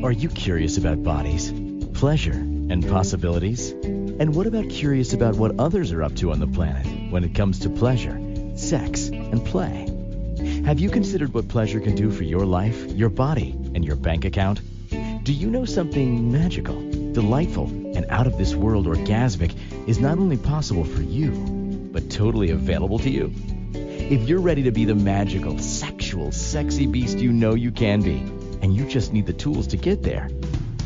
Are you curious about bodies, pleasure, and possibilities? And what about curious about what others are up to on the planet when it comes to pleasure, sex, and play? Have you considered what pleasure can do for your life, your body, and your bank account? Do you know something magical, delightful, and out of this world orgasmic is not only possible for you, but totally available to you? If you're ready to be the magical, sexual, sexy beast you know you can be, and you just need the tools to get there,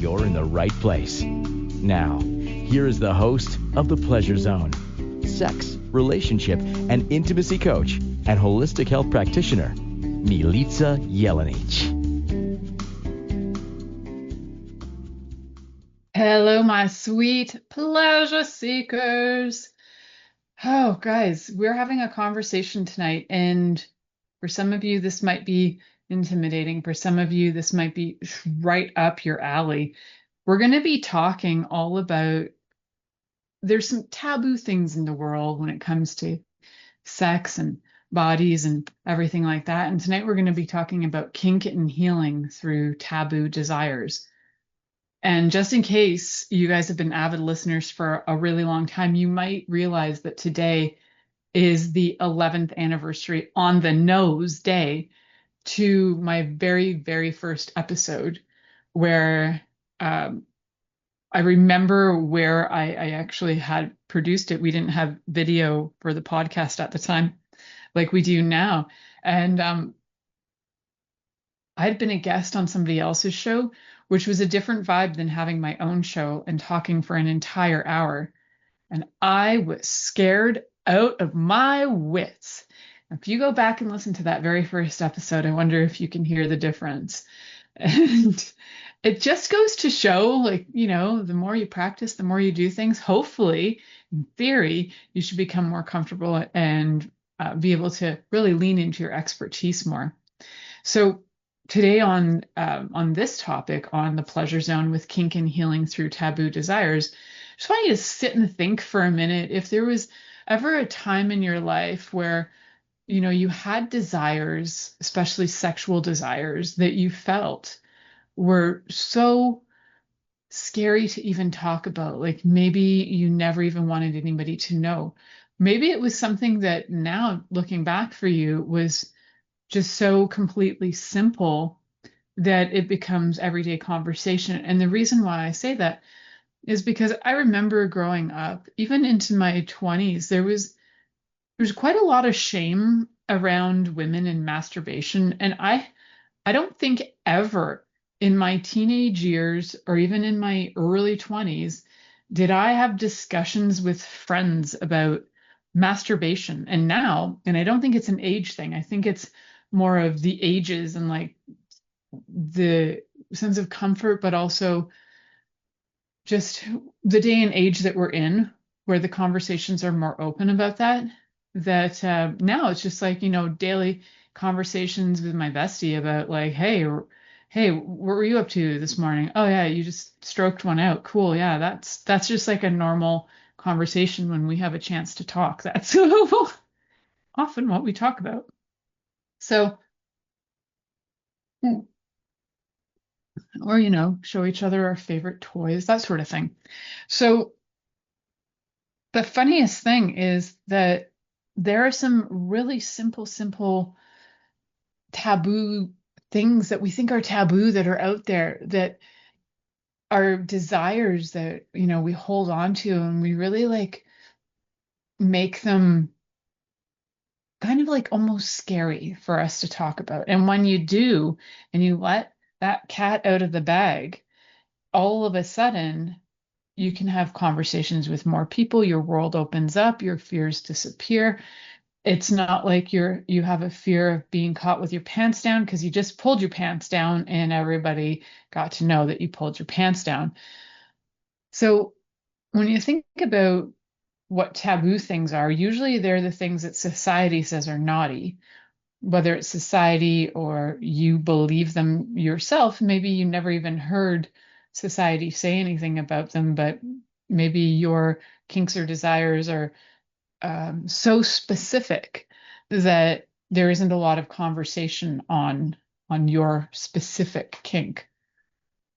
you're in the right place. Now, here is the host of The Pleasure Zone, sex, relationship, and intimacy coach and holistic health practitioner, Milica Jelenic. Hello, my sweet pleasure seekers. Oh, guys, we're having a conversation tonight, and for some of you, this might be intimidating. For some of you, this might be right up your alley. We're going to be talking all about, there's some taboo things in the world when it comes to sex and bodies and everything like that. And tonight we're going to be talking about kink and healing through taboo desires. And just in case you guys have been avid listeners for a really long time, you might realize that today is the 11th anniversary on the nose day to my very, very first episode, where I remember where I actually had produced it. We didn't have video for the podcast at the time like we do now. And I'd been a guest on somebody else's show, which was a different vibe than having my own show and talking for an entire hour. And I was scared out of my wits. If you go back and listen to that very first episode, I wonder if you can hear the difference. And it just goes to show, like, the more you practice, the more you do things, hopefully, in theory, you should become more comfortable and be able to really lean into your expertise more. So today on this topic, on the pleasure zone with kink and healing through taboo desires, I just want you to sit and think for a minute. If there was ever a time in your life where, you had desires, especially sexual desires, that you felt were so scary to even talk about, like maybe you never even wanted anybody to know. Maybe it was something that now, looking back for you, was just so completely simple that it becomes everyday conversation. And the reason why I say that is because I remember growing up, even into my 20s, there's quite a lot of shame around women and masturbation. And I don't think ever in my teenage years or even in my early 20s did I have discussions with friends about masturbation. And now, and I don't think it's an age thing, I think it's more of the ages and like the sense of comfort, but also just the day and age that we're in, where the conversations are more open about that. Now it's just like, daily conversations with my bestie about like, hey, what were you up to this morning? Oh yeah, you just stroked one out. Cool. Yeah, that's just like a normal conversation when we have a chance to talk. That's often what we talk about. So, or, show each other our favorite toys, that sort of thing. So the funniest thing is that there are some really simple taboo things that we think are taboo that are out there, that are desires that, we hold on to, and we really like make them kind of like almost scary for us to talk about. And when you do, and you let that cat out of the bag, all of a sudden you can have conversations with more people, your world opens up, your fears disappear. It's not like you have a fear of being caught with your pants down because you just pulled your pants down and everybody got to know that you pulled your pants down. So when you think about what taboo things are, usually they're the things that society says are naughty, whether it's society or you believe them yourself. Maybe you never even heard society say anything about them, but maybe your kinks or desires are so specific that there isn't a lot of conversation on your specific kink.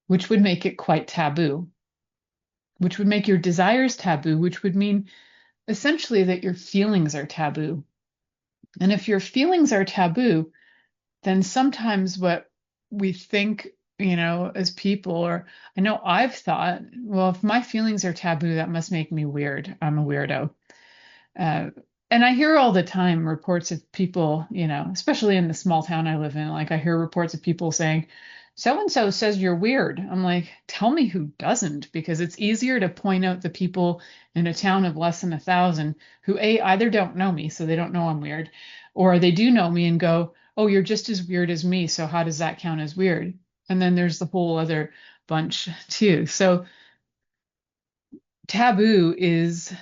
which would make it quite taboo, which would make your desires taboo, which would mean essentially that your feelings are taboo. And if your feelings are taboo, then sometimes what we think, as people, or I know I've thought, well, if my feelings are taboo, that must make me weird. I'm a weirdo. Uh, and I hear all the time reports of people, especially in the small town I live in, like I hear reports of people saying, so and so says you're weird. I'm like, tell me who doesn't, because it's easier to point out the people in a town of less than 1,000 who either don't know me, so they don't know I'm weird, or they do know me and go, oh, you're just as weird as me, so how does that count as weird? And then there's the whole other bunch too. So taboo is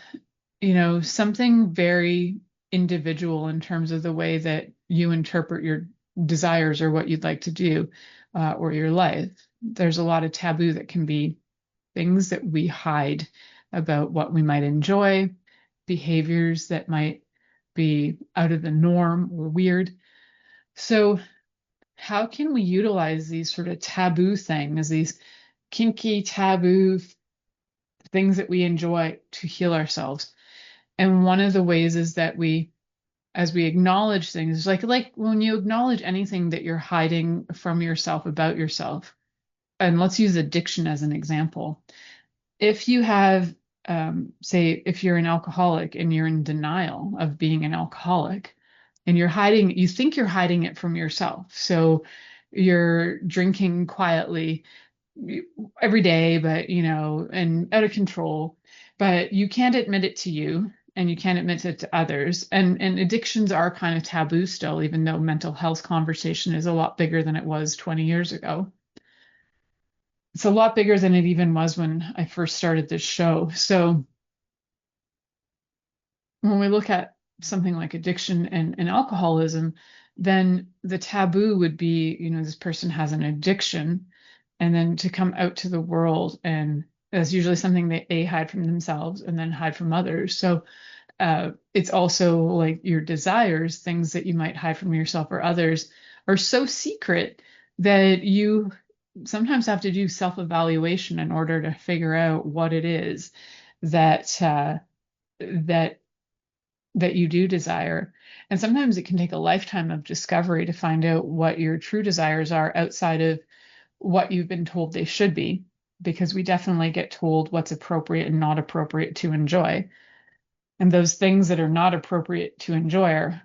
something very individual in terms of the way that you interpret your desires or what you'd like to do, or your life. There's a lot of taboo that can be things that we hide about what we might enjoy, behaviors that might be out of the norm or weird. So, how can we utilize these sort of taboo things, these kinky taboo things that we enjoy to heal ourselves? And one of the ways is that as we acknowledge things, like when you acknowledge anything that you're hiding from yourself about yourself, and let's use addiction as an example. If you have, say, if you're an alcoholic and you're in denial of being an alcoholic, and you think you're hiding it from yourself. So you're drinking quietly every day, but and out of control, but you can't admit it to you and you can't admit it to others. And addictions are kind of taboo still, even though mental health conversation is a lot bigger than it was 20 years ago. It's a lot bigger than it even was when I first started this show. So when we look at something like addiction and alcoholism, then the taboo would be, this person has an addiction, and then to come out to the world, and that's usually something they hide from themselves and then hide from others. So it's also like your desires, things that you might hide from yourself or others, are so secret that you sometimes have to do self-evaluation in order to figure out what it is that that that you do desire. And sometimes it can take a lifetime of discovery to find out what your true desires are outside of what you've been told they should be, because we definitely get told what's appropriate and not appropriate to enjoy. And those things that are not appropriate to enjoy are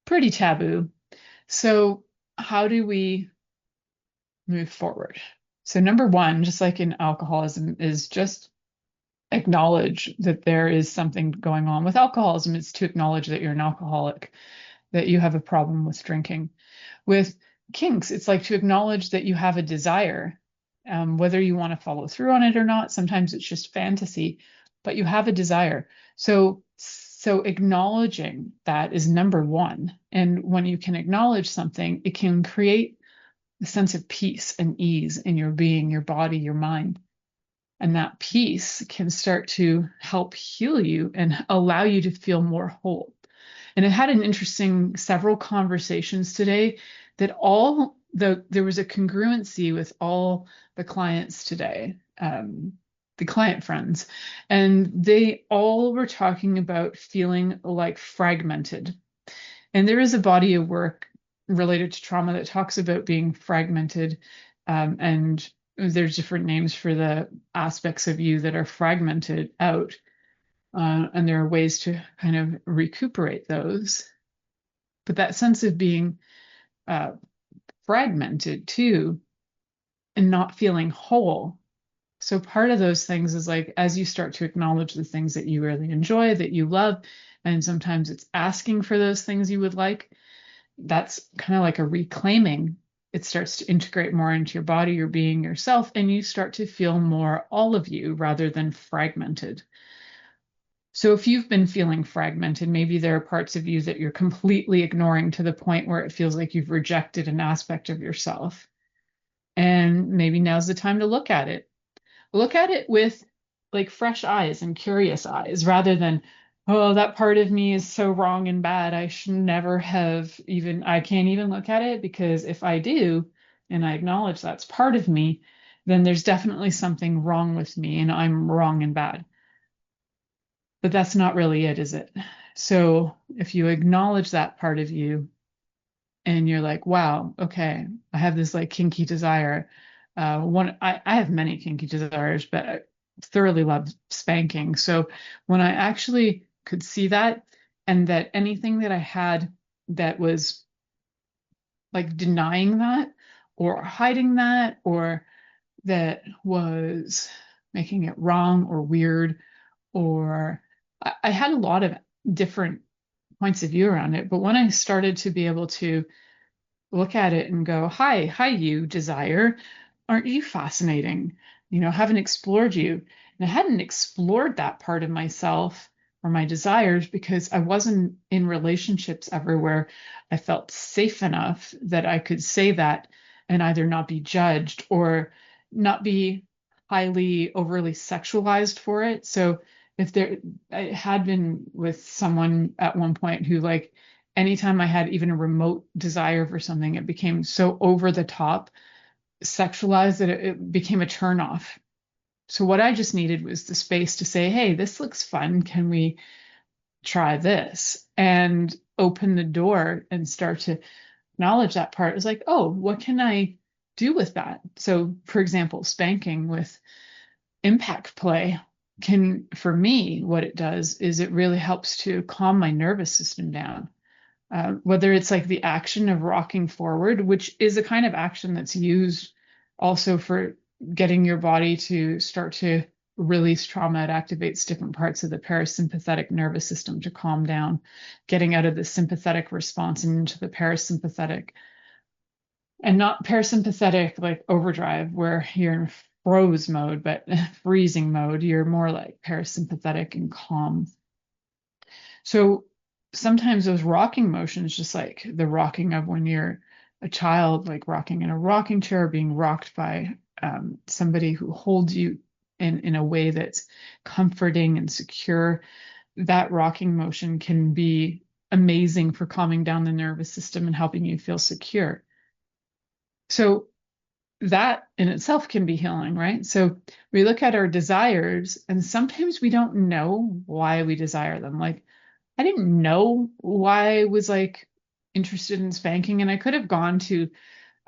pretty taboo. So, how do we move forward? So, number one, just like in alcoholism, is just acknowledge that there is something going on with alcoholism. It's to acknowledge that you're an alcoholic, that you have a problem with drinking. With kinks, it's like to acknowledge that you have a desire, whether you want to follow through on it or not. Sometimes it's just fantasy, but you have a desire. So acknowledging that is number one. And when you can acknowledge something, it can create a sense of peace and ease in your being, your body, your mind. And that peace can start to help heal you and allow you to feel more whole. And I had an interesting several conversations today that there was a congruency with all the clients today, the client friends, and they all were talking about feeling like fragmented. And there is a body of work related to trauma that talks about being fragmented, and there's different names for the aspects of you that are fragmented out. And there are ways to kind of recuperate those. But that sense of being uh, fragmented too and not feeling whole. So part of those things is like, as you start to acknowledge the things that you really enjoy, that you love, and sometimes it's asking for those things you would like, that's kind of like a reclaiming. It starts to integrate more into your body, your being, yourself, and you start to feel more all of you rather than fragmented. So if you've been feeling fragmented, maybe there are parts of you that you're completely ignoring to the point where it feels like you've rejected an aspect of yourself. And maybe now's the time to look at it. Look at it with like fresh eyes and curious eyes rather than, oh, that part of me is so wrong and bad. I should never have I can't even look at it, because if I do and I acknowledge that's part of me, then there's definitely something wrong with me and I'm wrong and bad. But that's not really it, is it? So if you acknowledge that part of you and you're like, wow, okay, I have this like kinky desire. I have many kinky desires, but I thoroughly love spanking. So when I actually could see that, and that anything that I had that was like denying that or hiding that or that was making it wrong or weird, or I had a lot of different points of view around it. But when I started to be able to look at it and go, hi, you desire, aren't you fascinating? Haven't explored you. And I hadn't explored that part of myself or my desires because I wasn't in relationships ever where I felt safe enough that I could say that and either not be judged or not be highly overly sexualized for it. So if there, I had been with someone at one point who like anytime I had even a remote desire for something, it became so over the top sexualized that it became a turnoff. So what I just needed was the space to say, hey, this looks fun. Can we try this? And open the door and start to acknowledge that part. It was like, oh, what can I do with that? So, for example, spanking with impact play can, for me, what it does is it really helps to calm my nervous system down. Whether it's like the action of rocking forward, which is a kind of action that's used also for getting your body to start to release trauma. It activates different parts of the parasympathetic nervous system to calm down, getting out of the sympathetic response and into the parasympathetic. And not parasympathetic like overdrive where you're in froze mode, but freezing mode. You're more like parasympathetic and calm. So sometimes those rocking motions, just like the rocking of when you're a child, like rocking in a rocking chair, being rocked by somebody who holds you in a way that's comforting and secure, that rocking motion can be amazing for calming down the nervous system and helping you feel secure. So that in itself can be healing, right? So we look at our desires, and sometimes we don't know why we desire them. Like, I didn't know why I was like interested in spanking, and I could have gone to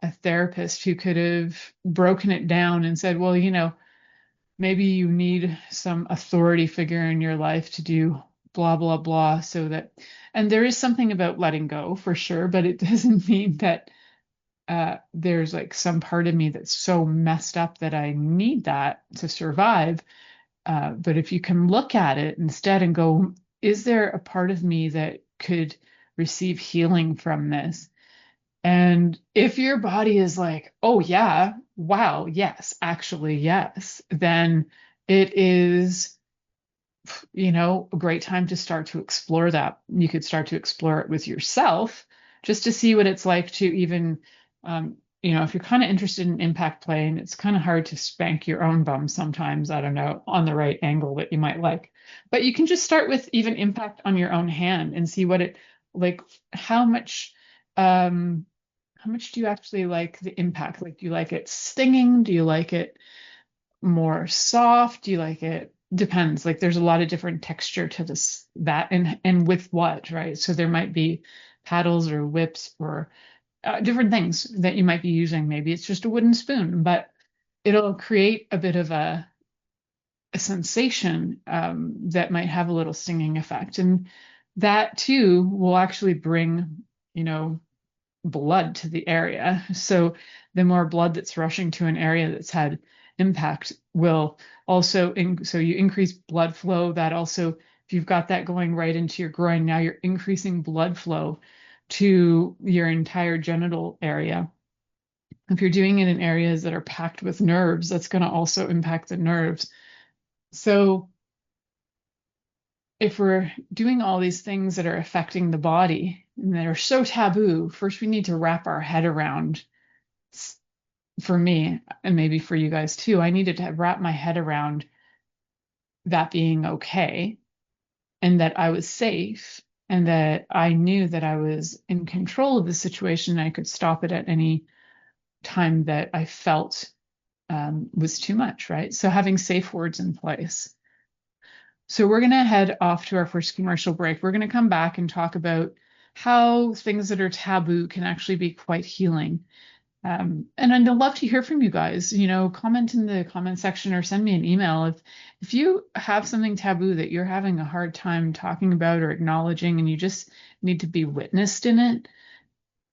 a therapist who could have broken it down and said, well, maybe you need some authority figure in your life to do blah, blah, blah, so that, and there is something about letting go for sure, but it doesn't mean that there's like some part of me that's so messed up that I need that to survive. But if you can look at it instead and go, is there a part of me that could receive healing from this? And if your body is like, oh, yeah, wow, yes, actually, yes, then it is, a great time to start to explore that. You could start to explore it with yourself just to see what it's like to even, if you're kind of interested in impact play, and it's kind of hard to spank your own bum sometimes, I don't know, on the right angle that you might like. But you can just start with even impact on your own hand and see what it like, how much, how much do you actually like the impact? Like, do you like it stinging? Do you like it more soft? Do you like it? Depends. Like there's a lot of different texture to this that and with what, right? So there might be paddles or whips or different things that you might be using. Maybe it's just a wooden spoon, but it'll create a bit of a sensation that might have a little stinging effect, and that too will actually bring blood to the area. So the more blood that's rushing to an area that's had impact will also, so you increase blood flow. That also, if you've got that going right into your groin, now you're increasing blood flow to your entire genital area. If you're doing it in areas that are packed with nerves, that's going to also impact the nerves. So if we're doing all these things that are affecting the body and that are so taboo, first we need to wrap our head around. For me, and maybe for you guys too, I needed to wrap my head around that being okay and that I was safe and that I knew that I was in control of the situation. I could stop it at any time that I felt was too much, right? So having safe words in place. So we're going to head off to our first commercial break. We're going to come back and talk about how things that are taboo can actually be quite healing. And I'd love to hear from you guys. Comment in the comment section or send me an email if you have something taboo that you're having a hard time talking about or acknowledging, and you just need to be witnessed in it.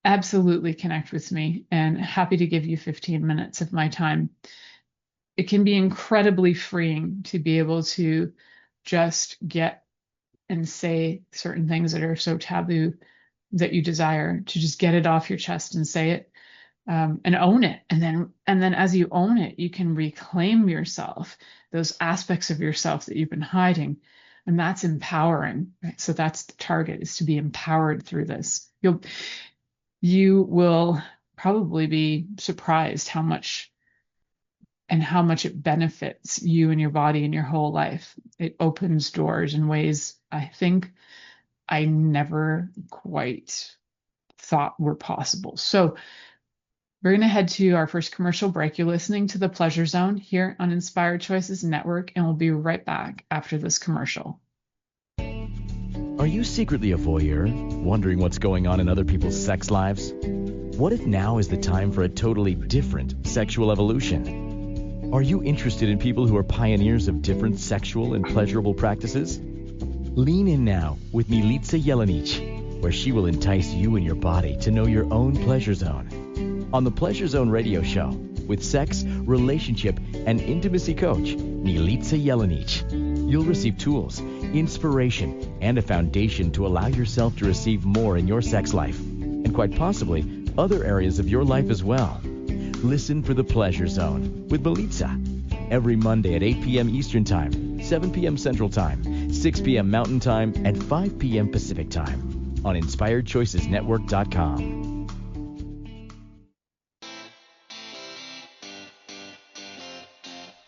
Absolutely connect with me, and happy to give you 15 minutes of my time. It can be incredibly freeing to be able to just get and say certain things that are so taboo that you desire, to just get it off your chest and say it, and own it. And then as you own it, you can reclaim yourself, those aspects of yourself that you've been hiding. And that's empowering, right? So that's the target, is to be empowered through this. You will probably be surprised how much it benefits you and your body and your whole life. It opens doors in ways I think I never quite thought were possible. So we're going to head to our first commercial break. You're listening to The Pleasure Zone here on Inspired Choices Network, and we'll be right back after this commercial. Are you secretly a voyeur, wondering what's going on in other people's sex lives? What if now is the time for a totally different sexual evolution? Are you interested in people who are pioneers of different sexual and pleasurable practices? Lean in now with Milica Jelenic, where she will entice you and your body to know your own pleasure zone. On the Pleasure Zone radio show, with sex, relationship, and intimacy coach, Milica Jelenic, you'll receive tools, inspiration, and a foundation to allow yourself to receive more in your sex life, and quite possibly other areas of your life as well. Listen for The Pleasure Zone with Milica every Monday at 8 p.m. Eastern Time, 7 p.m. Central Time, 6 p.m. Mountain Time, and 5 p.m. Pacific Time on InspiredChoicesNetwork.com.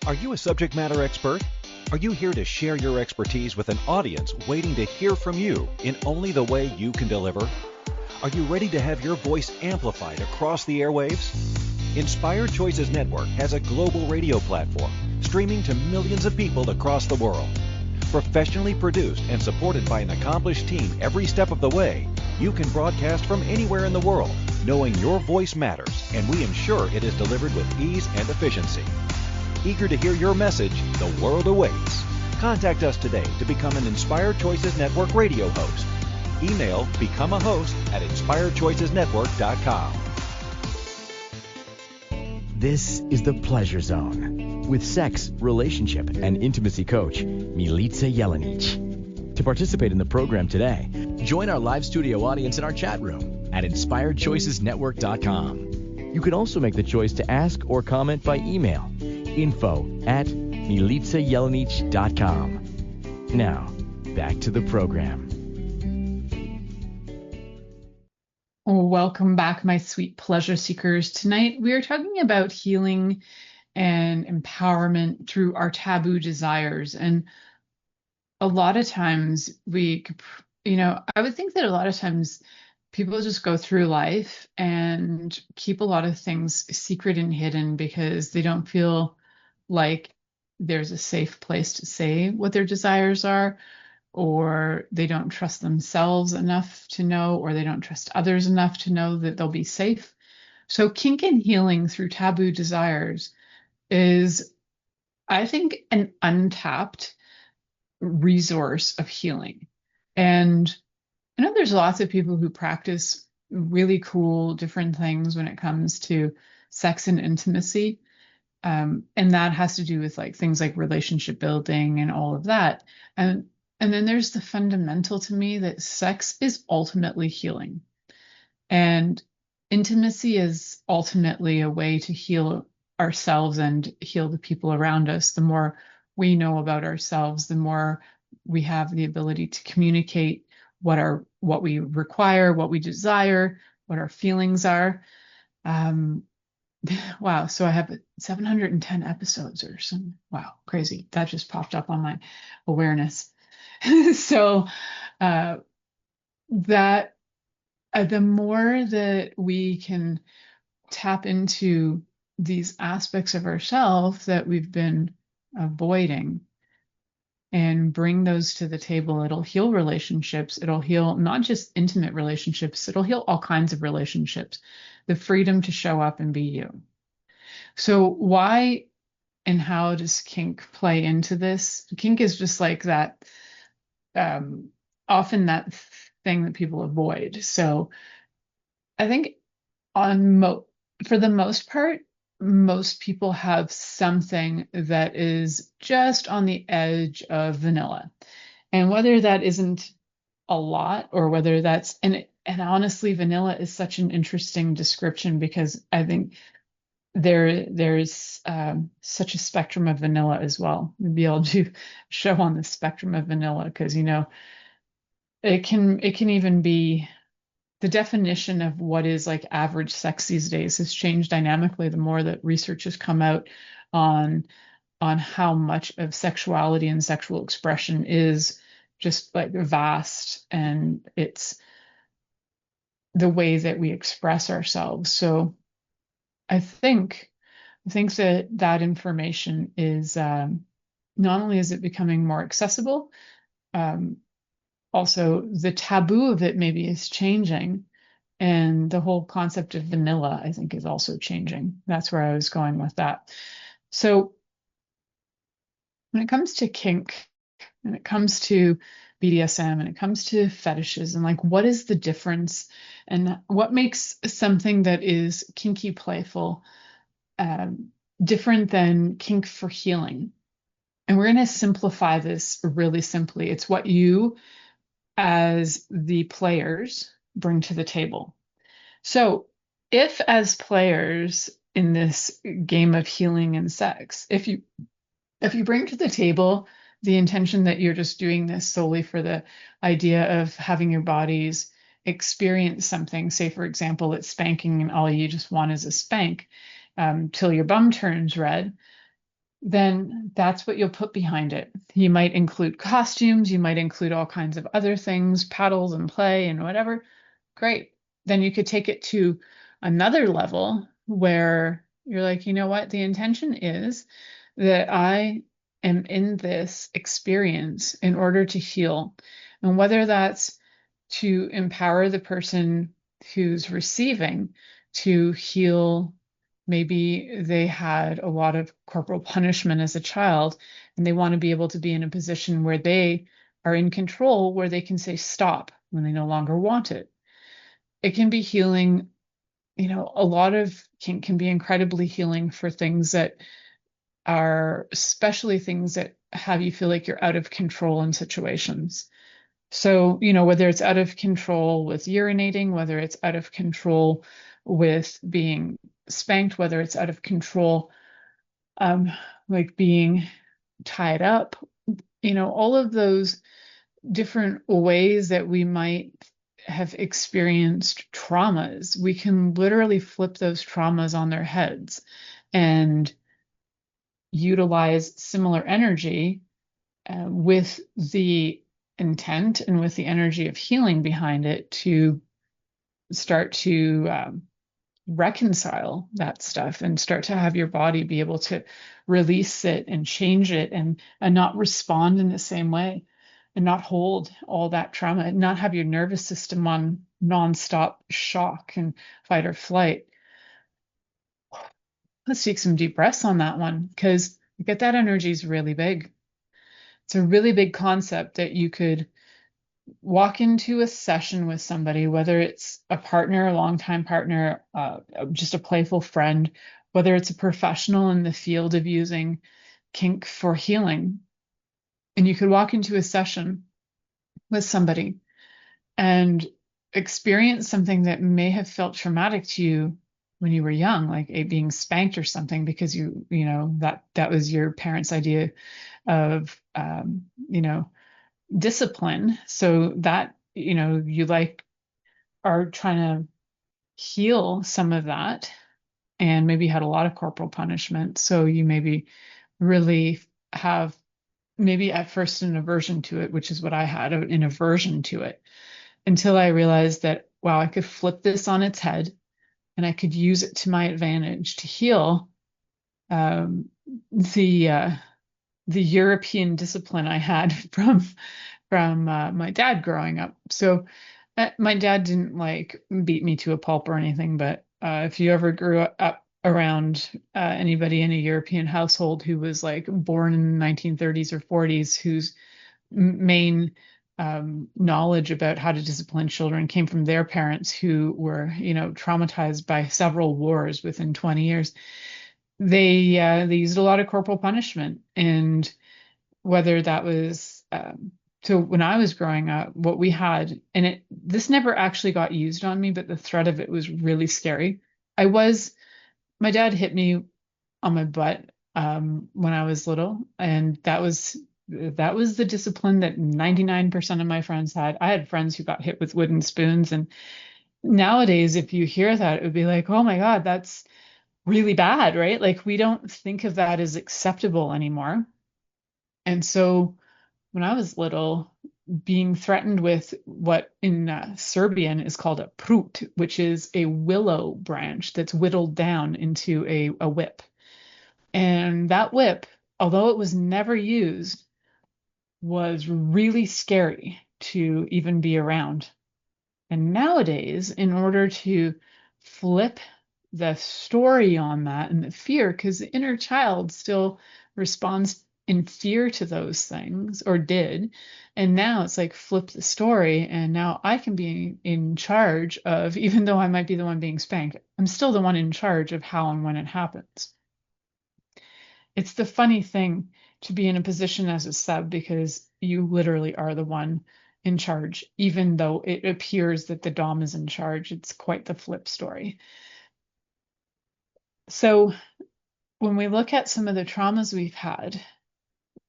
Are you a subject matter expert? Are you here to share your expertise with an audience waiting to hear from you in only the way you can deliver? Are you ready to have your voice amplified across the airwaves? Inspired Choices Network has a global radio platform streaming to millions of people across the world. Professionally produced and supported by an accomplished team every step of the way, you can broadcast from anywhere in the world, knowing your voice matters, and we ensure it is delivered with ease and efficiency. Eager to hear your message, the world awaits. Contact us today to become an Inspired Choices Network radio host. Email become a host at inspiredchoicesnetwork.com. This is The Pleasure Zone with sex, relationship, and intimacy coach, Milica Jelenic. To participate in the program today, join our live studio audience in our chat room at InspiredChoicesNetwork.com. You can also make the choice to ask or comment by email, info@milicajelenic.com. Now, back to the program. Welcome back, my sweet pleasure seekers. Tonight, we are talking about healing and empowerment through our taboo desires. And a lot of times I would think that a lot of times people just go through life and keep a lot of things secret and hidden because they don't feel like there's a safe place to say what their desires are, or they don't trust themselves enough to know, or they don't trust others enough to know that they'll be safe. So kink and healing through taboo desires is, I think, an untapped resource of healing. And I know there's lots of people who practice really cool different things when it comes to sex and intimacy. And that has to do with things like relationship building and all of that. And then there's the fundamental to me that sex is ultimately healing. And intimacy is ultimately a way to heal ourselves and heal the people around us. The more we know about ourselves, the more we have the ability to communicate what we require, what we desire, what our feelings are. Wow. So I have 710 episodes or some, wow, crazy. That just popped up on my awareness. So the more that we can tap into these aspects of ourselves that we've been avoiding and bring those to the table. It'll heal relationships. It'll heal not just intimate relationships, it'll heal all kinds of relationships. The freedom to show up and be you. So why and how does kink play into this? Kink is just like that, often that thing that people avoid. So I think for the most part, most people have something that is just on the edge of vanilla. And whether that isn't a lot or whether that's, and honestly, vanilla is such an interesting description because I think there's such a spectrum of vanilla as well. Maybe I'll do a show on the spectrum of vanilla because, it can even be the definition of what is like average sex these days has changed dynamically the more that research has come out on how much of sexuality and sexual expression is just like vast, and it's the way that we express ourselves. So I think that information is not only is it becoming more accessible, also the taboo of it maybe is changing, and the whole concept of vanilla I think is also changing. That's where I was going with that. So when it comes to kink, and it comes to BDSM, and it comes to fetishes, and like what is the difference and what makes something that is kinky playful different than kink for healing? And we're going to simplify this really simply. It's what you as the players bring to the table. So if as players in this game of healing and sex, if you bring to the table the intention that you're just doing this solely for the idea of having your bodies experience something, say for example it's spanking and all you just want is a spank till your bum turns red, then that's what you'll put behind it. You might include costumes, you might include all kinds of other things, paddles and play and whatever. Great. Then you could take it to another level where you're like, you know what? The intention is that I am in this experience in order to heal. And whether that's to empower the person who's receiving to heal. Maybe they had a lot of corporal punishment as a child, and they want to be able to be in a position where they are in control, where they can say stop when they no longer want it. It can be healing. A lot of kink can be incredibly healing for things that are, especially things that have you feel like you're out of control in situations. So, whether it's out of control with urinating, whether it's out of control with being spanked, whether it's out of control, like being tied up, all of those different ways that we might have experienced traumas, we can literally flip those traumas on their heads and utilize similar energy with the intent and with the energy of healing behind it to start to reconcile that stuff and start to have your body be able to release it and change it and not respond in the same way and not hold all that trauma and not have your nervous system on nonstop shock and fight or flight. Let's take some deep breaths on that one, because get that energy is really big. It's a really big concept that you could walk into a session with somebody, whether it's a partner, a longtime partner, just a playful friend, whether it's a professional in the field of using kink for healing. And you could walk into a session with somebody and experience something that may have felt traumatic to you when you were young, like being spanked or something, because that was your parents' idea of discipline. So that you are trying to heal some of that, and maybe had a lot of corporal punishment, so you maybe really have maybe at first an aversion to it, which is what I had, an aversion to it, until I realized that, wow, I could flip this on its head and I could use it to my advantage to heal um, the European discipline I had from my dad growing up. So my dad didn't like beat me to a pulp or anything, but if you ever grew up around anybody in a European household who was like born in the 1930s or 40s, whose main knowledge about how to discipline children came from their parents who were, traumatized by several wars within 20 years. They used a lot of corporal punishment, and whether that was so when I was growing up, what we had, and this never actually got used on me, but the threat of it was really scary. My dad hit me on my butt when I was little, and that was the discipline that 99% of my friends had. I had friends who got hit with wooden spoons, and nowadays, if you hear that, it would be like, oh my God, that's really bad, right? Like we don't think of that as acceptable anymore. And so when I was little, being threatened with what in Serbian is called a prut, which is a willow branch that's whittled down into a whip. And that whip, although it was never used, was really scary to even be around. And nowadays, in order to flip the story on that and the fear, because the inner child still responds in fear to those things, or did. And now it's like flip the story. And now I can be in charge of, even though I might be the one being spanked, I'm still the one in charge of how and when it happens. It's the funny thing to be in a position as a sub, because you literally are the one in charge, even though it appears that the dom is in charge. It's quite the flip story. So when we look at some of the traumas we've had,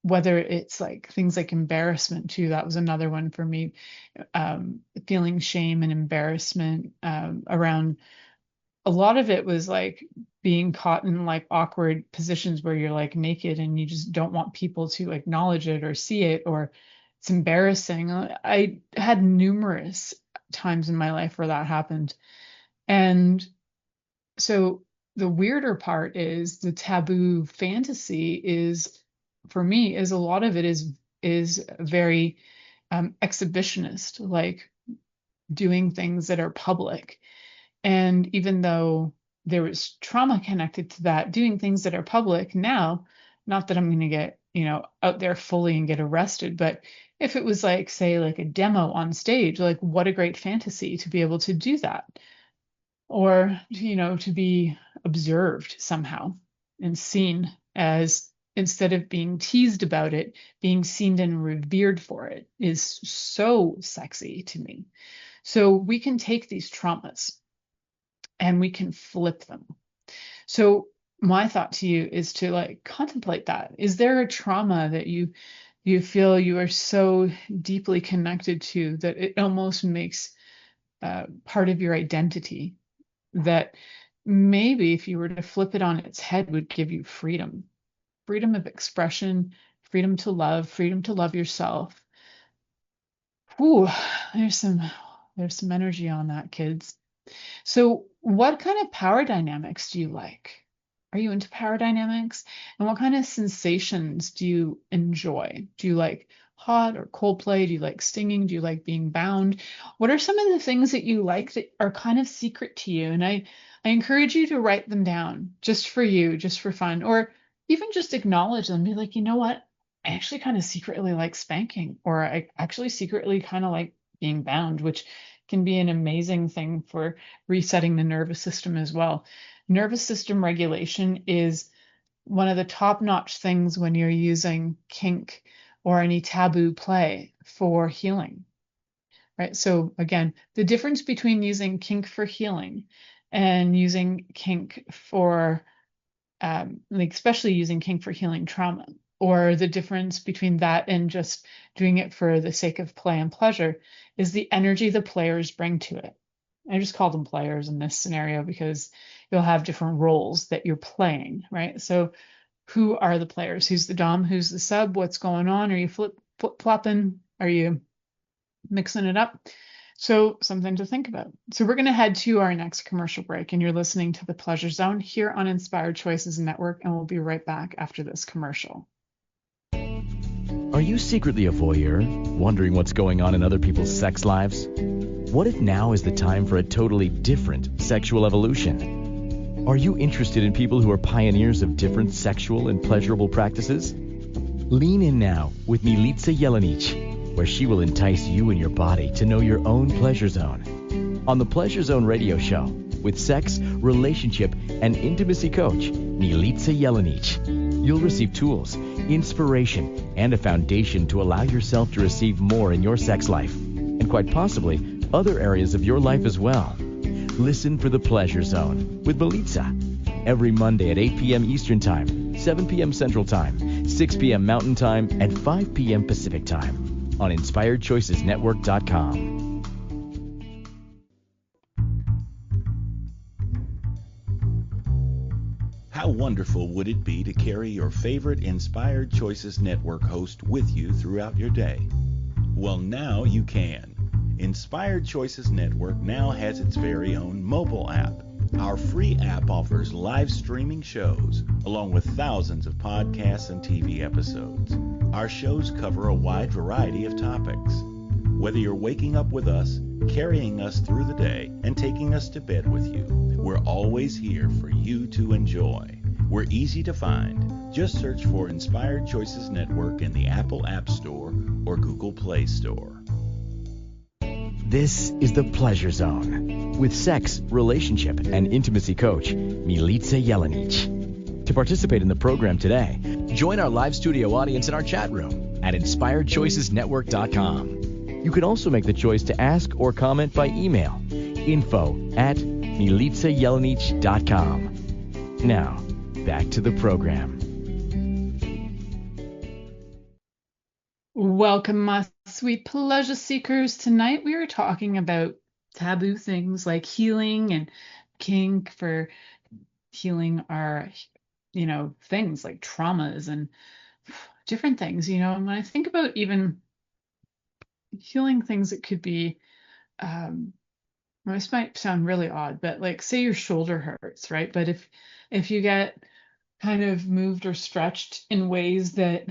whether it's like things like embarrassment too, that was another one for me, feeling shame and embarrassment around. A lot of it was like being caught in like awkward positions where you're like naked and you just don't want people to acknowledge it or see it, or it's embarrassing. I had numerous times in my life where that happened. And so the weirder part is the taboo fantasy is, for me, is a lot of it is very exhibitionist, like doing things that are public. And even though there was trauma connected to that, doing things that are public now, not that I'm going to get, out there fully and get arrested, but if it was like, say, like a demo on stage, like what a great fantasy to be able to do that. Or, to be observed somehow and seen as, instead of being teased about it, being seen and revered for it is so sexy to me. So we can take these traumas and we can flip them. So my thought to you is to like contemplate that. Is there a trauma that you feel you are so deeply connected to that it almost makes part of your identity, that maybe if you were to flip it on its head would give you freedom of expression, freedom to love yourself? Ooh, there's some energy on that, kids. So what kind of power dynamics do you like? Are you into power dynamics? And what kind of sensations do you enjoy? Do you like hot or cold play? Do you like stinging? Do you like being bound? What are some of the things that you like that are kind of secret to you? And I encourage you to write them down just for you, just for fun, or even just acknowledge them. Be like, you know what? I actually kind of secretly like spanking, or I actually secretly kind of like being bound, which can be an amazing thing for resetting the nervous system as well. Nervous system regulation is one of the top-notch things when you're using kink or any taboo play for healing, right? So again, the difference between using kink for healing and using kink for like especially using kink for healing trauma, or the difference between that and just doing it for the sake of play and pleasure, is the energy the players bring to it. I just call them players in this scenario because you'll have different roles that you're playing, right? So who are the players? Who's the dom? Who's the sub? What's going on? Are you flip flopping? Are you mixing it up? So something to think about. So we're going to head to our next commercial break, and you're listening to The Pleasure Zone here on Inspired Choices Network, and we'll be right back after this commercial. Are you secretly a voyeur, wondering what's going on in other people's sex lives? What if now is the time for a totally different sexual evolution? Are you interested in people who are pioneers of different sexual and pleasurable practices? Lean in now with Milica Jelenic, where she will entice you and your body to know your own pleasure zone. On the Pleasure Zone radio show, with sex, relationship, and intimacy coach, Milica Jelenic, you'll receive tools, inspiration, and a foundation to allow yourself to receive more in your sex life, and quite possibly other areas of your life as well. Listen for The Pleasure Zone with Milica every Monday at 8 p.m. Eastern Time, 7 p.m. Central Time, 6 p.m. Mountain Time, and 5 p.m. Pacific Time on InspiredChoicesNetwork.com. How wonderful would it be to carry your favorite Inspired Choices Network host with you throughout your day? Well, now you can. Inspired Choices Network now has its very own mobile app. Our free app offers live streaming shows, along with thousands of podcasts and TV episodes. Our shows cover a wide variety of topics. Whether you're waking up with us, carrying us through the day, and taking us to bed with you, we're always here for you to enjoy. We're easy to find. Just search for Inspired Choices Network in the Apple App Store or Google Play Store. This is The Pleasure Zone with sex, relationship, and intimacy coach, Milica Jelenic. To participate in the program today, join our live studio audience in our chat room at InspiredChoicesNetwork.com. You can also make the choice to ask or comment by email, info@MilicaJelenic.com. Now, back to the program. Welcome, my sweet pleasure seekers. Tonight we are talking about taboo things like healing and kink for healing our, things like traumas and different things, and when I think about even healing things, it could be, this might sound really odd, but like say your shoulder hurts, right? But if you get kind of moved or stretched in ways that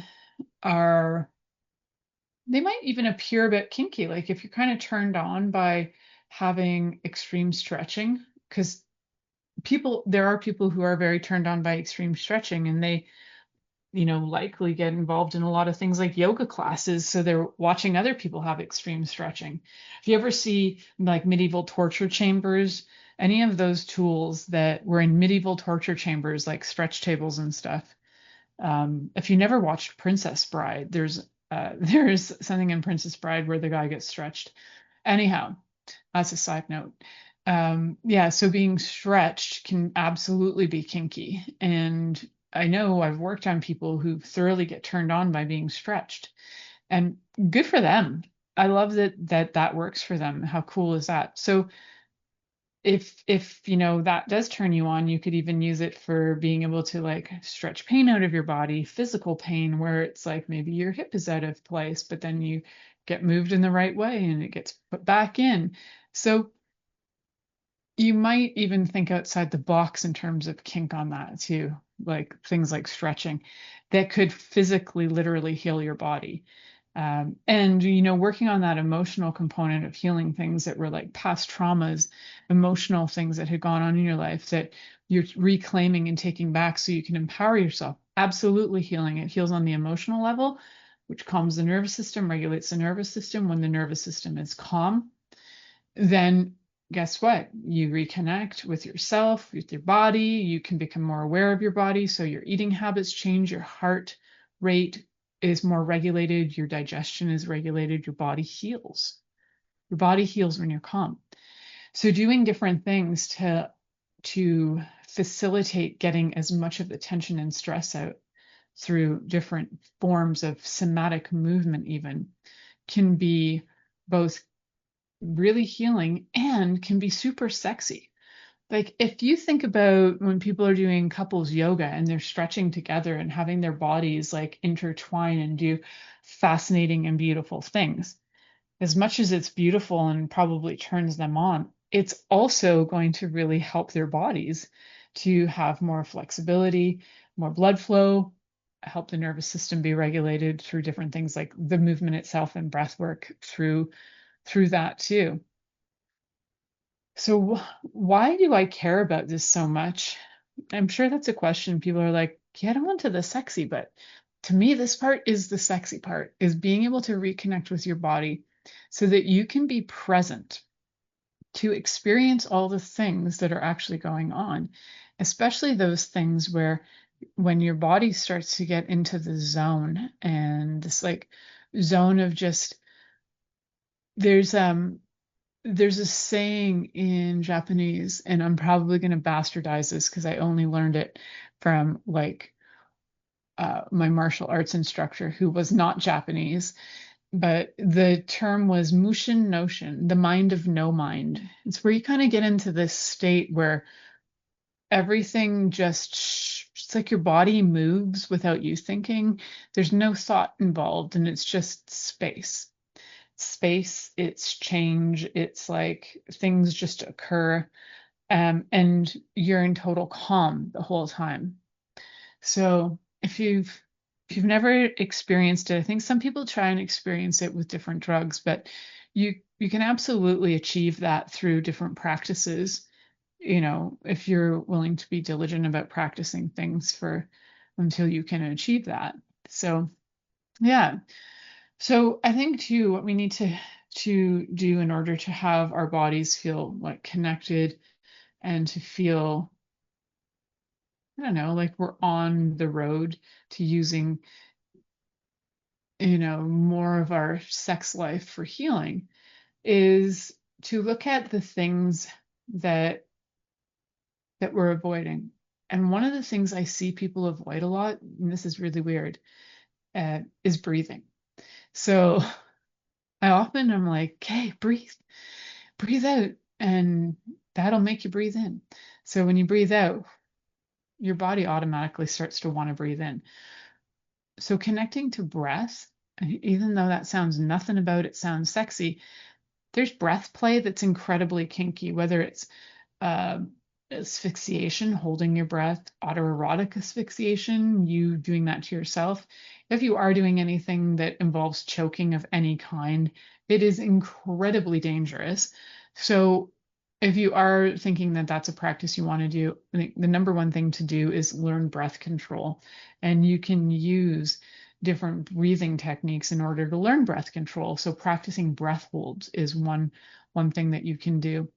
they might even appear a bit kinky, like if you're kind of turned on by having extreme stretching, because there are people who are very turned on by extreme stretching, and they likely get involved in a lot of things like yoga classes. So they're watching other people have extreme stretching. If you ever see like medieval torture chambers, any of those tools that were in medieval torture chambers, like stretch tables and stuff. If you never watched Princess Bride, there's something in Princess Bride where the guy gets stretched. Anyhow, that's a side note. So being stretched can absolutely be kinky. And I know I've worked on people who thoroughly get turned on by being stretched, and good for them. I love that works for them. How cool is that? So if that does turn you on, you could even use it for being able to like stretch pain out of your body, physical pain, where it's like maybe your hip is out of place, but then you get moved in the right way and it gets put back in. So you might even think outside the box in terms of kink on that too, like things like stretching that could physically, literally heal your body. And working on that emotional component of healing things that were like past traumas, emotional things that had gone on in your life that you're reclaiming and taking back so you can empower yourself. Absolutely healing. It heals on the emotional level, which calms the nervous system, regulates the nervous system. When the nervous system is calm, then guess what? You reconnect with yourself, with your body. You can become more aware of your body. So your eating habits change, your heart rate is more regulated, your digestion is regulated, your body heals. Your body heals when you're calm. So doing different things to facilitate getting as much of the tension and stress out through different forms of somatic movement even can be both really healing and can be super sexy. Like if you think about when people are doing couples yoga and they're stretching together and having their bodies like intertwine and do fascinating and beautiful things, as much as it's beautiful and probably turns them on, it's also going to really help their bodies to have more flexibility, more blood flow, help the nervous system be regulated through different things like the movement itself and breath work through that too. So why do I care about this so much? I'm sure that's a question. People are like, get onto the sexy, but to me, this part is the sexy part, is being able to reconnect with your body so that you can be present to experience all the things that are actually going on, especially those things where when your body starts to get into the zone and this like zone of just there's a saying in Japanese, and I'm probably going to bastardize this because I only learned it from like my martial arts instructor who was not Japanese, but the term was Mushin Notion, the mind of no mind. It's where you kind of get into this state where everything it's like your body moves without you thinking. There's no thought involved, and it's just space. It's change, it's like things just occur, and you're in total calm the whole time. So if you've never experienced it, I think some people try and experience it with different drugs, but you can absolutely achieve that through different practices, if you're willing to be diligent about practicing things for until you can achieve that. So yeah. So I think too, what we need to do in order to have our bodies feel like connected and to feel, I don't know, like we're on the road to using, more of our sex life for healing, is to look at the things that we're avoiding. And one of the things I see people avoid a lot, and this is really weird, is breathing. So I often am like, okay, breathe out, and that'll make you breathe in. So when you breathe out, your body automatically starts to want to breathe in. So connecting to breath, even though that sounds nothing about it sounds sexy, there's breath play that's incredibly kinky, whether it's asphyxiation, holding your breath, autoerotic asphyxiation, you doing that to yourself. If you are doing anything that involves choking of any kind, it is incredibly dangerous. So if you are thinking that that's a practice you want to do, I think the number one thing to do is learn breath control. And you can use different breathing techniques in order to learn breath control. So practicing breath holds is one thing that you can do.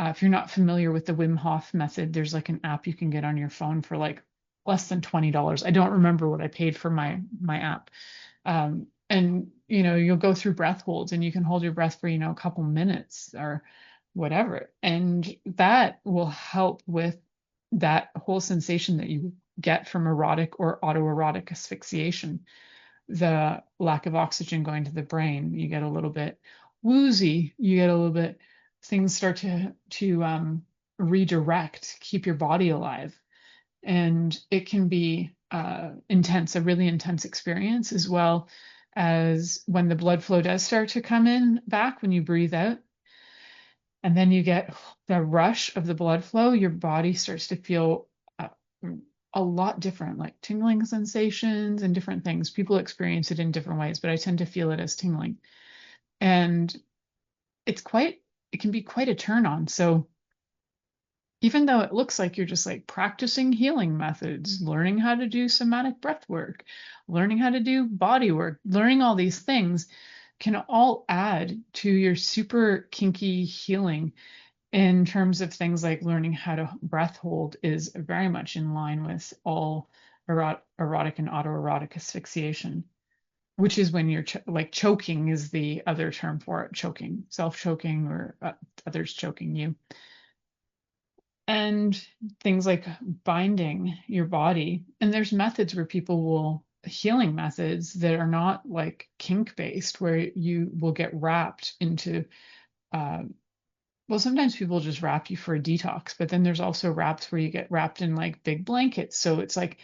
If you're not familiar with the Wim Hof method, there's like an app you can get on your phone for like less than $20. I don't remember what I paid for my app. And you'll go through breath holds and you can hold your breath for, a couple minutes or whatever. And that will help with that whole sensation that you get from erotic or autoerotic asphyxiation. The lack of oxygen going to the brain, you get a little bit woozy, you get a little bit, things start to redirect, keep your body alive. And it can be intense, a really intense experience, as well as when the blood flow does start to come in back when you breathe out. And then you get the rush of the blood flow, your body starts to feel a lot different, like tingling sensations and different things. People experience it in different ways, but I tend to feel it as tingling. And it can be quite a turn on. So even though it looks like you're just like practicing healing methods, learning how to do somatic breath work, learning how to do body work, learning all these things can all add to your super kinky healing. In terms of things like learning how to breath hold is very much in line with all erotic and autoerotic asphyxiation, which is when you're like choking is the other term for it, choking, self-choking or others choking you. And things like binding your body. And there's methods where people will, healing methods that are not like kink based, where you will get wrapped into well, sometimes people just wrap you for a detox, but then there's also wraps where you get wrapped in like big blankets. So it's like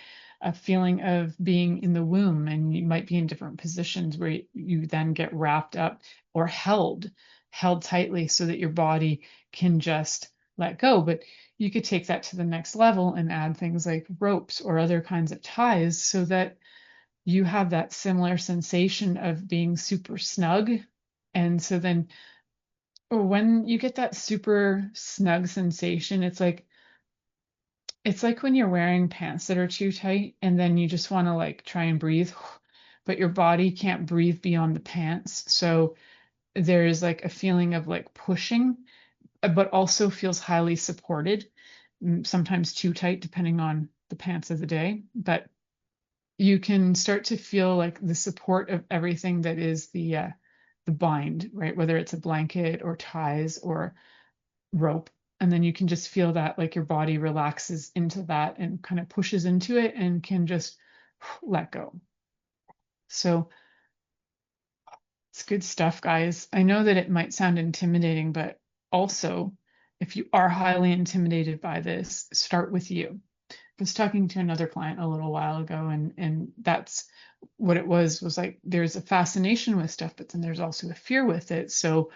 a feeling of being in the womb, and you might be in different positions where you then get wrapped up or held tightly so that your body can just let go. But you could take that to the next level and add things like ropes or other kinds of ties so that you have that similar sensation of being super snug. And so then when you get that super snug sensation, it's like when you're wearing pants that are too tight and then you just want to like try and breathe, but your body can't breathe beyond the pants. So there's like a feeling of like pushing, but also feels highly supported, sometimes too tight depending on the pants of the day. But you can start to feel like the support of everything that is the bind, right? Whether it's a blanket or ties or rope. And then you can just feel that like your body relaxes into that and kind of pushes into it and can just let go. So it's good stuff, guys. I know that it might sound intimidating, but also if you are highly intimidated by this, start with you. I was talking to another client a little while ago, and that's what it was like there's a fascination with stuff, but then there's also a fear with it. So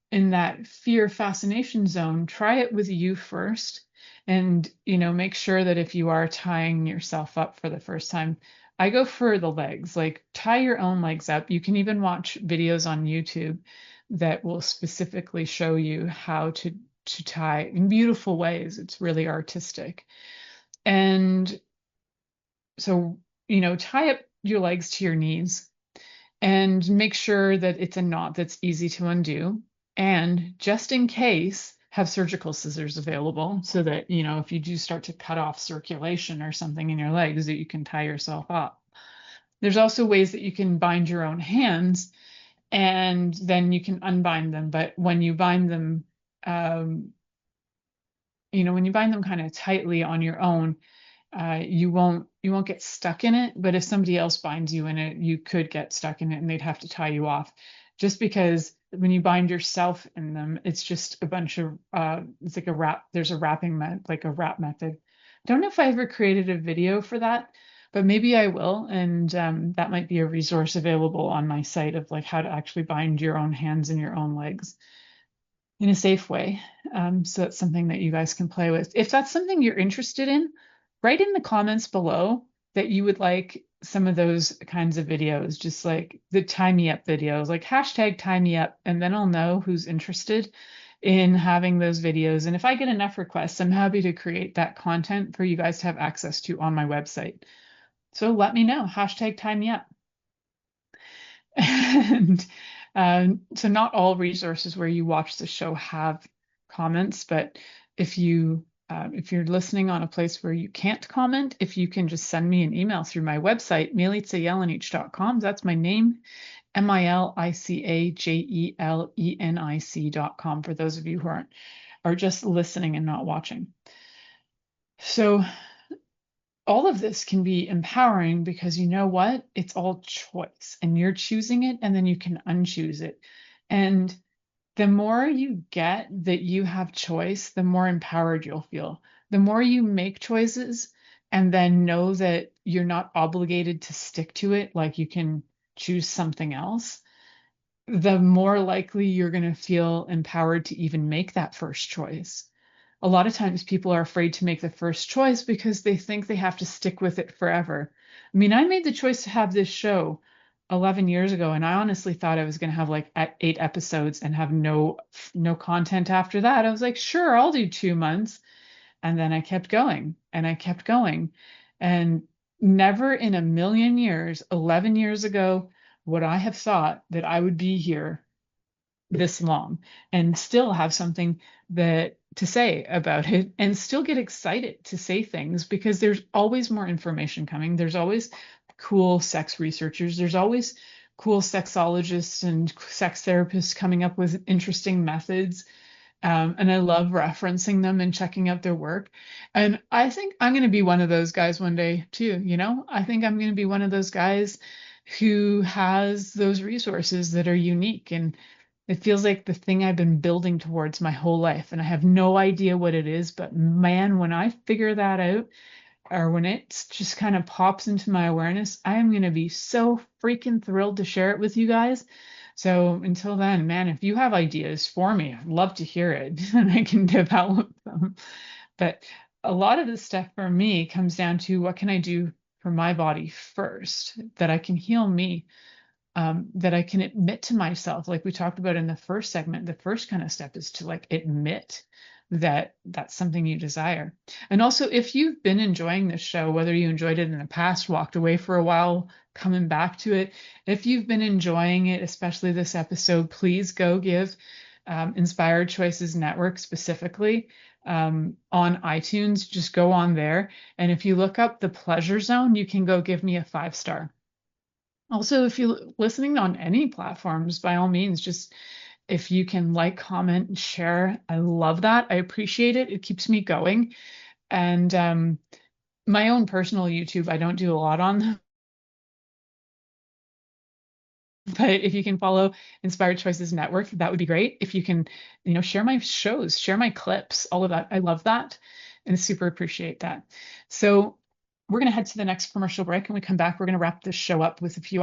in that fear fascination zone, try it with you first. And, make sure that if you are tying yourself up for the first time, I go for the legs, like tie your own legs up. You can even watch videos on YouTube that will specifically show you how to tie in beautiful ways. It's really artistic. And so, tie up your legs to your knees and make sure that it's a knot that's easy to undo. And just in case, have surgical scissors available so that, if you do start to cut off circulation or something in your legs, that you can tie yourself up. There's also ways that you can bind your own hands and then you can unbind them. But when you bind them, when you bind them kind of tightly on your own, you won't get stuck in it. But if somebody else binds you in it, you could get stuck in it and they'd have to tie you off. Just because when you bind yourself in them, it's just a bunch of it's like a wrap. There's a wrapping like a wrap method. I don't know if I ever created a video for that, but maybe I will. And that might be a resource available on my site of like how to actually bind your own hands and your own legs in a safe way. So that's something that you guys can play with. If that's something you're interested in, write in the comments below that you would like some of those kinds of videos, just like the tie me up videos, like hashtag tie me up, and then I'll know who's interested in having those videos. And if I get enough requests, I'm happy to create that content for you guys to have access to on my website. So let me know, hashtag tie me up. And so not all resources where you watch the show have comments, but if you're listening on a place where you can't comment, if you can just send me an email through my website, milicajelenic.com. That's my name, milicajelenic.com, for those of you who are just listening and not watching. So all of this can be empowering because you know what? It's all choice and you're choosing it, and then you can unchoose it. And the more you get that you have choice, the more empowered you'll feel. The more you make choices and then know that you're not obligated to stick to it, like you can choose something else, the more likely you're going to feel empowered to even make that first choice. A lot of times people are afraid to make the first choice because they think they have to stick with it forever. I mean, I made the choice to have this show 11 years ago, and I honestly thought I was going to have like 8 episodes and have no content after that. I was like, sure, I'll do 2 months. And then I kept going and I kept going. And never in a million years, 11 years ago, would I have thought that I would be here this long and still have something to say about it and still get excited to say things, because there's always more information coming. There's always cool sex researchers. There's always cool sexologists and sex therapists coming up with interesting methods. And I love referencing them and checking out their work. And I think I'm going to be one of those guys one day too. I think I'm going to be one of those guys who has those resources that are unique. And it feels like the thing I've been building towards my whole life. And I have no idea what it is, but man, when I figure that out, or when it just kind of pops into my awareness, I am going to be so freaking thrilled to share it with you guys. So until then, man, if you have ideas for me, I'd love to hear it and I can develop them. But a lot of this stuff for me comes down to what can I do for my body first that I can heal me, that I can admit to myself, like we talked about in the first segment. The first kind of step is to like admit that that's something you desire. And also, if you've been enjoying this show, whether you enjoyed it in the past, walked away for a while, coming back to it, if you've been enjoying it, especially this episode, please go give Inspired Choices Network specifically on iTunes. Just go on there. And if you look up the Pleasure Zone, you can go give me a 5-star. Also, if you're listening on any platforms, by all means, just if you can like, comment, and share, I love that. I appreciate it. It keeps me going. And my own personal YouTube, I don't do a lot on, but if you can follow Inspired Choices Network, that would be great. If you can, share my shows, share my clips, all of that. I love that and super appreciate that. So we're going to head to the next commercial break. And we come back, we're going to wrap this show up with a few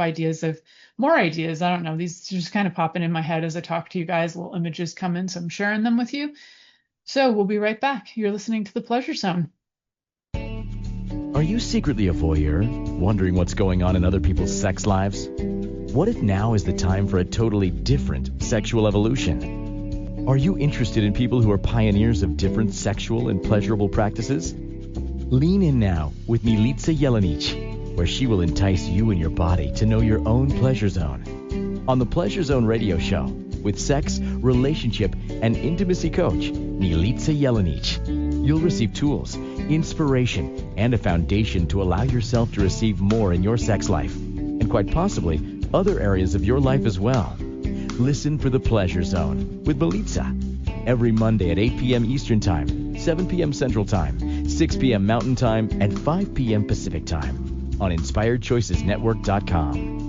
more ideas. I don't know. These are just kind of popping in my head as I talk to you guys. Little images come in, so I'm sharing them with you. So we'll be right back. You're listening to The Pleasure Zone. Are you secretly a voyeur, wondering what's going on in other people's sex lives? What if now is the time for a totally different sexual evolution? Are you interested in people who are pioneers of different sexual and pleasurable practices? Lean in now with Milica Jelenic, where she will entice you and your body to know your own pleasure zone. On the Pleasure Zone radio show, with sex, relationship, and intimacy coach, Milica Jelenic, you'll receive tools, inspiration, and a foundation to allow yourself to receive more in your sex life, and quite possibly other areas of your life as well. Listen for the Pleasure Zone with Milica every Monday at 8 p.m. Eastern Time, 7 p.m. Central Time, 6 p.m. Mountain Time, and 5 p.m. Pacific Time on InspiredChoicesNetwork.com.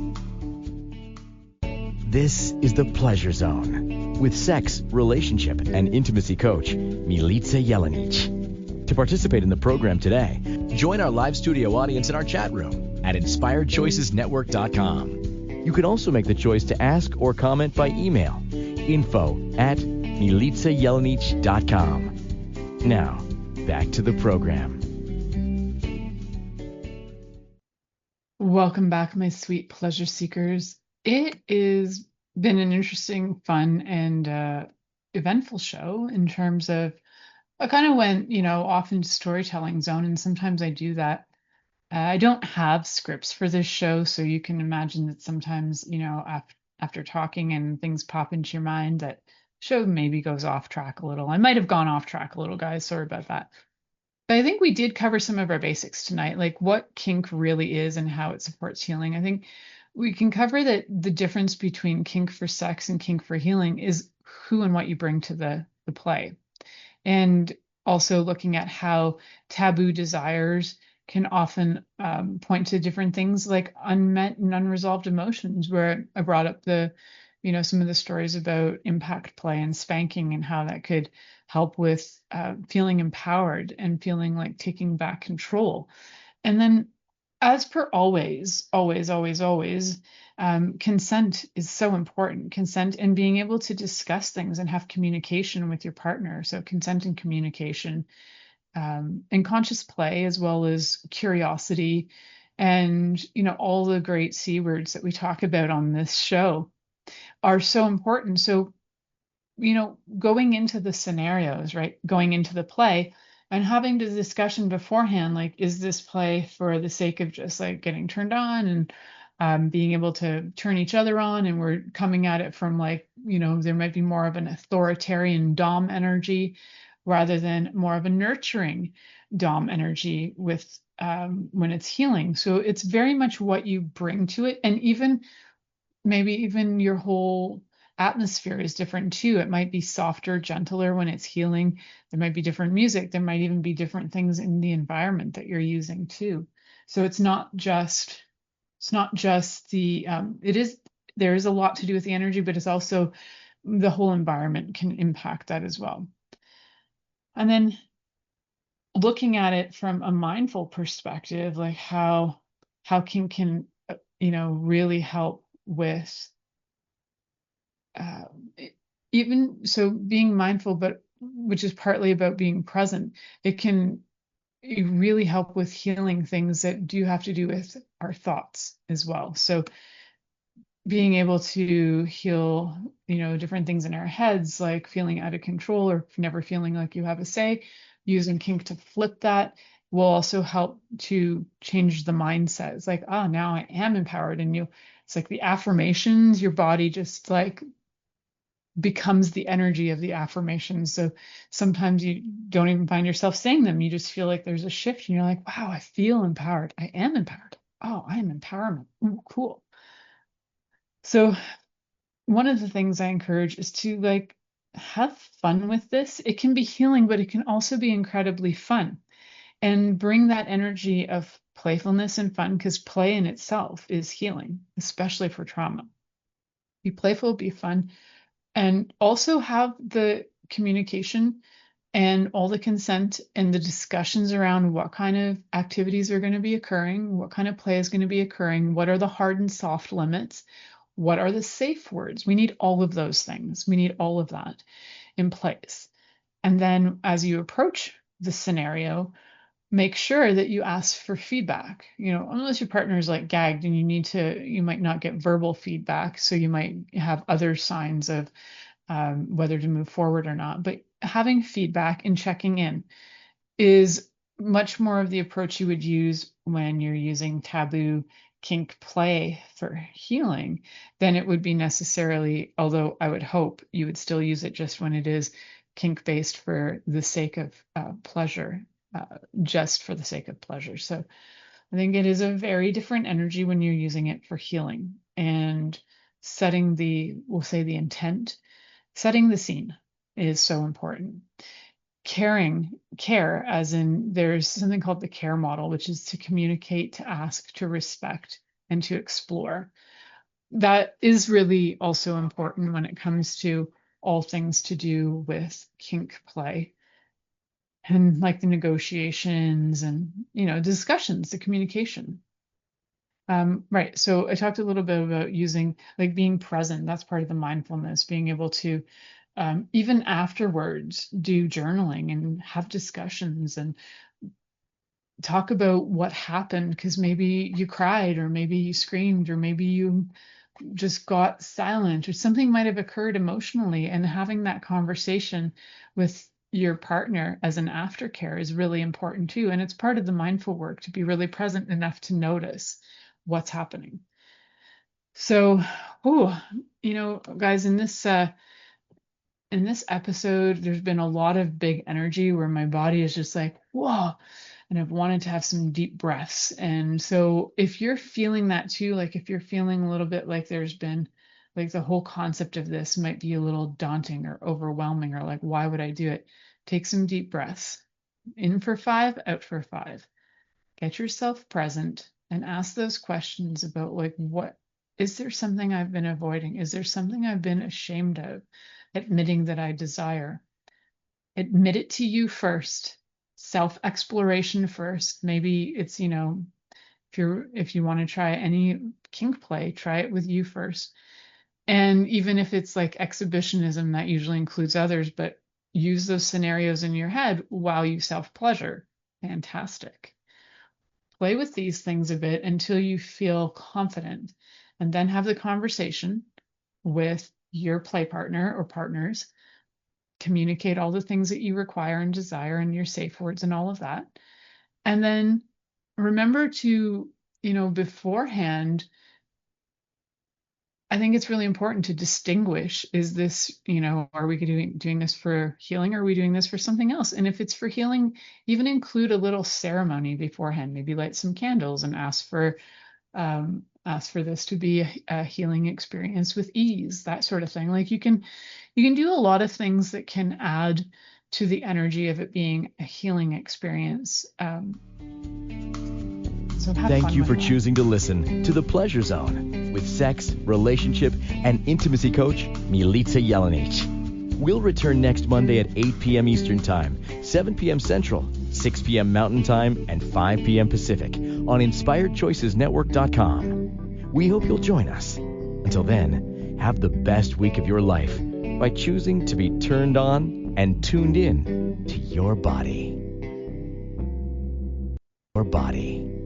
This is the Pleasure Zone with sex, relationship, and intimacy coach, Milica Jelenic. To participate in the program today, join our live studio audience in our chat room at InspiredChoicesNetwork.com. You can also make the choice to ask or comment by email, info@MilicaJelenic.com. Now, back to the program. Welcome back, my sweet pleasure seekers. It has been an interesting, fun, and eventful show in terms of I kind of went, off into storytelling zone, and sometimes I do that. I don't have scripts for this show, so you can imagine that sometimes, after talking and things pop into your mind, that show maybe goes off track a little. I might have gone off track a little, guys. Sorry about that. But I think we did cover some of our basics tonight, like what kink really is and how it supports healing. I think we can cover that the difference between kink for sex and kink for healing is who and what you bring to the play. And also looking at how taboo desires can often point to different things like unmet and unresolved emotions, where I brought up some of the stories about impact play and spanking and how that could help with feeling empowered and feeling like taking back control. And then, as per always, consent is so important. Consent and being able to discuss things and have communication with your partner. So consent and communication, and conscious play, as well as curiosity, and all the great C words that we talk about on this show are so important. So going into the scenarios, right, going into the play and having the discussion beforehand, like, is this play for the sake of just like getting turned on and being able to turn each other on, and we're coming at it from like, there might be more of an authoritarian dom energy rather than more of a nurturing dom energy with when it's healing. So it's very much what you bring to it, and maybe even your whole atmosphere is different too. It might be softer, gentler when it's healing. There might be different music. There might even be different things in the environment that you're using too. So it's not just the there is a lot to do with the energy, but it's also the whole environment can impact that as well. And then looking at it from a mindful perspective, like how kink can, really help with uh, even so being mindful, but which is partly about being present. It can really help with healing things that do have to do with our thoughts as well. So being able to heal, different things in our heads, like feeling out of control or never feeling like you have a say, using kink to flip that will also help to change the mindset. It's like, oh, now I am empowered. And it's like the affirmations, your body just like becomes the energy of the affirmations. So sometimes you don't even find yourself saying them. You just feel like there's a shift and you're like, wow, I feel empowered. I am empowered. Oh, I am empowerment. Ooh, cool. So one of the things I encourage is to like have fun with this. It can be healing, but it can also be incredibly fun, and bring that energy of playfulness and fun, because play in itself is healing, especially for trauma. Be playful, be fun, and also have the communication and all the consent and the discussions around what kind of activities are going to be occurring, what kind of play is going to be occurring, what are the hard and soft limits, what are the safe words. We need all of those things. We need all of that in place. And then as you approach the scenario, make sure that you ask for feedback. Unless your partner is like gagged and you might not get verbal feedback. So you might have other signs of whether to move forward or not. But having feedback and checking in is much more of the approach you would use when you're using taboo kink play for healing than it would be necessarily, although I would hope you would still use it just when it is kink based for the sake of pleasure, just for the sake of pleasure. So I think it is a very different energy when you're using it for healing and setting we'll say the intent, setting the scene is so important. Care, as in there's something called the care model, which is to communicate, to ask, to respect, and to explore. That is really also important when it comes to all things to do with kink play and like the negotiations and, discussions, the communication. Right. So I talked a little bit about using like being present. That's part of the mindfulness, being able to even afterwards do journaling and have discussions and talk about what happened, because maybe you cried or maybe you screamed or maybe you just got silent or something might have occurred emotionally, and having that conversation with your partner as an aftercare is really important too. And it's part of the mindful work to be really present enough to notice what's happening. So, guys, in this episode, there's been a lot of big energy where my body is just like, whoa, and I've wanted to have some deep breaths. And so if you're feeling that too, like if you're feeling a little bit like there's been like the whole concept of this might be a little daunting or overwhelming, or like, why would I do it? Take some deep breaths. In for 5, out for 5. Get yourself present and ask those questions about like, what is there something I've been avoiding? Is there something I've been ashamed of admitting that I desire? Admit it to you first. Self-exploration first. Maybe it's, if you want to try any kink play, try it with you first. And even if it's like exhibitionism, that usually includes others, but use those scenarios in your head while you self-pleasure. Fantastic. Play with these things a bit until you feel confident, and then have the conversation with your play partner or partners. Communicate all the things that you require and desire and your safe words and all of that. And then remember to, beforehand, I think it's really important to distinguish, is this, are we doing this for healing, or are we doing this for something else? And if it's for healing, even include a little ceremony beforehand, maybe light some candles and ask for this to be a healing experience with ease, that sort of thing. Like you can do a lot of things that can add to the energy of it being a healing experience. So thank you for choosing to listen to The Pleasure Zone with sex, relationship, and intimacy coach Milica Jelenic. We'll return next Monday at 8 p.m. Eastern Time, 7 p.m. Central 6 p.m. Mountain Time and 5 p.m. Pacific on InspiredChoicesNetwork.com. We hope you'll join us. Until then, have the best week of your life by choosing to be turned on and tuned in to your body. Your body.